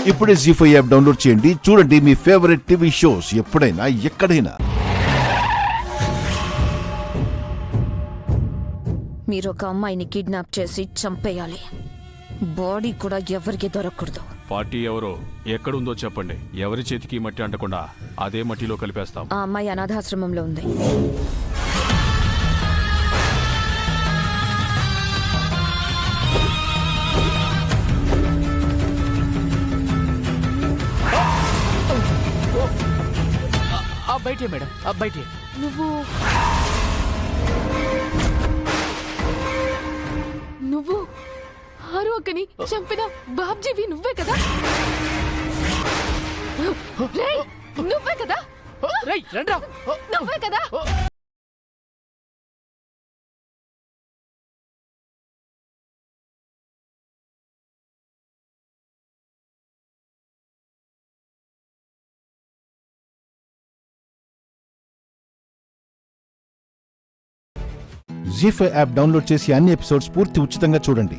ఇప్పుడే జీ5 app download చేయండి. చూడండి మీ ఫేవరెట్ టీవీ షోస్ ఎప్పుడైనా ఎక్కడైనా. మీరు ఒక అమ్మాయిని కిడ్నాప్ చేసి చంపేయాలి. బాడీ కూడా ఎవరికి దొరకకూడదు. పార్టీ ఎవరో ఎక్కడుందో చెప్పండి. ఎవరి చేతికి మట్టి అంటకుండా అదే మట్టిలో కలిపేస్తాం. ఆ అమ్మాయి అనాథాశ్రమంలో ఉంది. బయటే మేడం, బయటే. నువ్వు ఆరు అక్కని చంపిన బాబ్జీవి నువ్వే కదా? రేయ్, నువ్వే కదా? రేయ్, రండ్రా. నువ్వే కదా? జీ5 యాప్ డౌన్లోడ్ చేసి అన్ని ఎపిసోడ్స్ పూర్తి ఉచితంగా చూడండి.